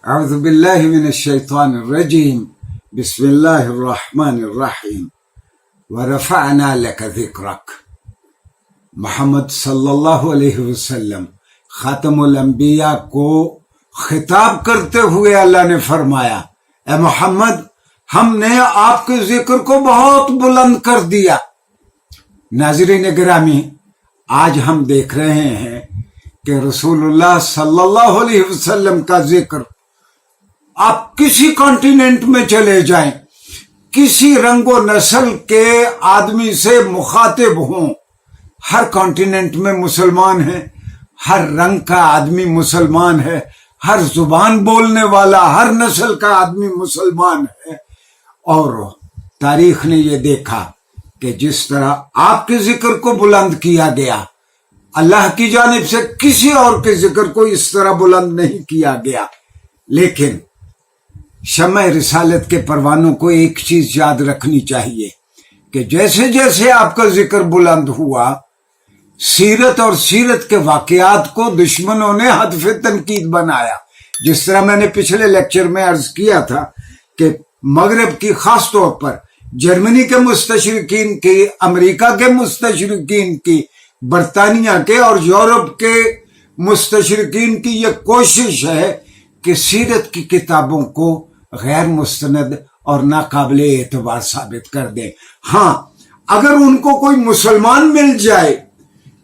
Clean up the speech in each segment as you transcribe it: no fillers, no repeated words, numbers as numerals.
اعوذ باللہ من الشیطان الرجیم بسم اللہ الرحمن الرحیم ورفعنا لک ذکرک۔ محمد صلی اللہ علیہ وسلم خاتم الانبیاء کو خطاب کرتے ہوئے اللہ نے فرمایا، اے محمد ہم نے آپ کے ذکر کو بہت بلند کر دیا۔ ناظرین گرامی، آج ہم دیکھ رہے ہیں کہ رسول اللہ صلی اللہ علیہ وسلم کا ذکر آپ کسی کانٹیننٹ میں چلے جائیں، کسی رنگ و نسل کے آدمی سے مخاطب ہوں، ہر کانٹیننٹ میں مسلمان ہیں، ہر رنگ کا آدمی مسلمان ہے، ہر زبان بولنے والا ہر نسل کا آدمی مسلمان ہے۔ اور تاریخ نے یہ دیکھا کہ جس طرح آپ کے ذکر کو بلند کیا گیا، اللہ کی جانب سے کسی اور کے ذکر کو اس طرح بلند نہیں کیا گیا۔ لیکن شمع رسالت کے پروانوں کو ایک چیز یاد رکھنی چاہیے کہ جیسے جیسے آپ کا ذکر بلند ہوا، سیرت اور سیرت کے واقعات کو دشمنوں نے ہدف تنقید بنایا۔ جس طرح میں نے پچھلے لیکچر میں عرض کیا تھا کہ مغرب کی، خاص طور پر جرمنی کے مستشرقین کی، امریکہ کے مستشرقین کی، برطانیہ کے اور یورپ کے مستشرقین کی یہ کوشش ہے کہ سیرت کی کتابوں کو غیر مستند اور ناقابل اعتبار ثابت کر دیں۔ ہاں، اگر ان کو کوئی مسلمان مل جائے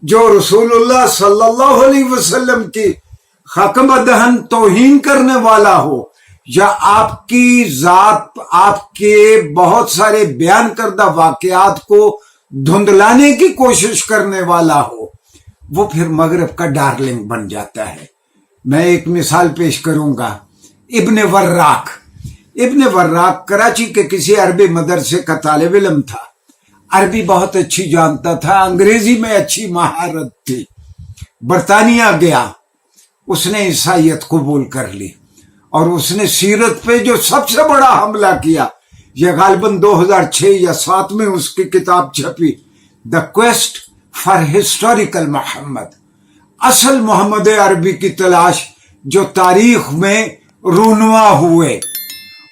جو رسول اللہ صلی اللہ علیہ وسلم کی خاکم دہن توہین کرنے والا ہو، یا آپ کی ذات، آپ کے بہت سارے بیان کردہ واقعات کو دھندلانے کی کوشش کرنے والا ہو، وہ پھر مغرب کا ڈارلنگ بن جاتا ہے۔ میں ایک مثال پیش کروں گا۔ ابن وراق کراچی کے کسی عربی مدرسے کا طالب علم تھا، عربی بہت اچھی جانتا تھا، انگریزی میں اچھی مہارت تھی۔ برطانیہ گیا، اس نے عیسائیت قبول کر لی، اور اس نے سیرت پہ جو سب سے بڑا حملہ کیا، یہ غالباً 2006 یا 2007 میں اس کی کتاب چھپی، دا کویسٹ فار ہسٹوریکل محمد، اصل محمد عربی کی تلاش، جو تاریخ میں رونما ہوئے۔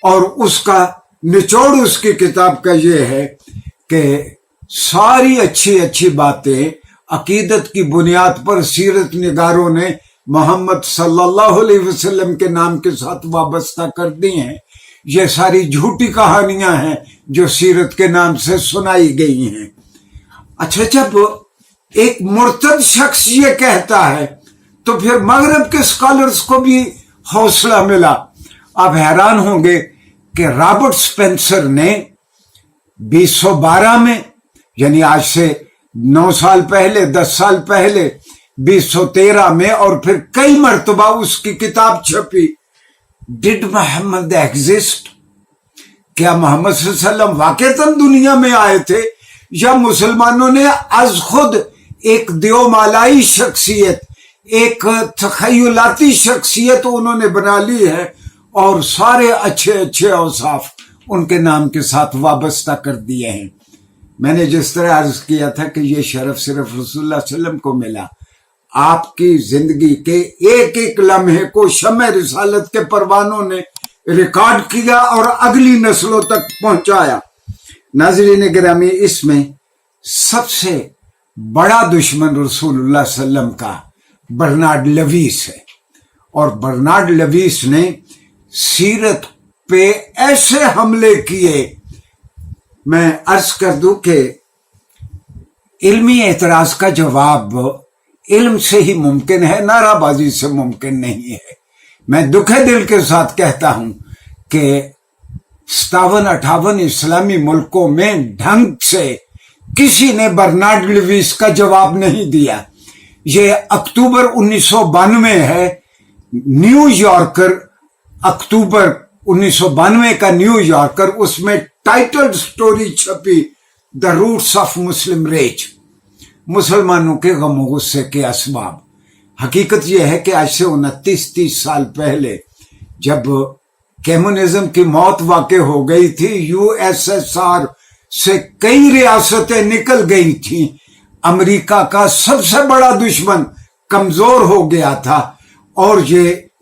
اور اس کا نچوڑ اس کی کتاب کا یہ ہے کہ ساری اچھی اچھی باتیں عقیدت کی بنیاد پر سیرت نگاروں نے محمد صلی اللہ علیہ وسلم کے نام کے ساتھ وابستہ کر دی ہیں۔ یہ ساری جھوٹی کہانیاں ہیں جو سیرت کے نام سے سنائی گئی ہیں۔ اچھا، جب ایک مرتد شخص یہ کہتا ہے تو پھر مغرب کے اسکالرز کو بھی حوصلہ ملا۔ آپ حیران ہوں گے کہ رابرٹ سپینسر نے 2012 میں، یعنی آج سے 9 سال پہلے، 10 سال پہلے، 2013 میں، اور پھر کئی مرتبہ اس کی کتاب چھپی، ڈڈ محمد ایگزسٹ؟ کیا محمد صلی اللہ علیہ وسلم واقعتاً دنیا میں آئے تھے، یا مسلمانوں نے از خود ایک دیومالائی شخصیت، ایک تخیلاتی شخصیت انہوں نے بنا لی ہے، اور سارے اچھے اچھے اوصاف ان کے نام کے ساتھ وابستہ کر دیے ہیں۔ میں نے جس طرح عرض کیا تھا کہ یہ شرف صرف رسول اللہ صلی اللہ علیہ وسلم کو ملا، آپ کی زندگی کے ایک ایک لمحے کو شمع رسالت کے پروانوں نے ریکارڈ کیا اور اگلی نسلوں تک پہنچایا۔ ناظرین گرامی، اس میں سب سے بڑا دشمن رسول اللہ صلی اللہ علیہ وسلم کا برنارڈ لیویس ہے، اور برنارڈ لیویس نے سیرت پہ ایسے حملے کیے۔ میں عرض کر دوں کہ علمی اعتراض کا جواب علم سے ہی ممکن ہے، نعرہ بازی سے ممکن نہیں ہے۔ میں دکھے دل کے ساتھ کہتا ہوں کہ 57-58 اسلامی ملکوں میں ڈھنگ سے کسی نے برنارڈ لیویس کا جواب نہیں دیا۔ یہ اکتوبر 1992 ہے، نیو یارکر، اکتوبر 1992 کا نیو یارکر، اس میں ٹائٹل سٹوری چھپی، دا روٹس آف مسلم ریج، مسلمانوں کے غم و غصے کے اسباب۔ حقیقت یہ ہے کہ آج سے 29-30 سال پہلے جب کمیونزم کی موت واقع ہو گئی تھی، USSR سے کئی ریاستیں نکل گئی تھیں، امریکہ کا سب سے بڑا دشمن کمزور ہو گیا تھا، اور یہ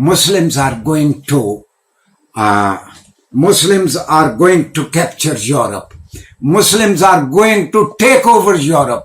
Muslims are going to capture Europe. Muslims are going to take over Europe.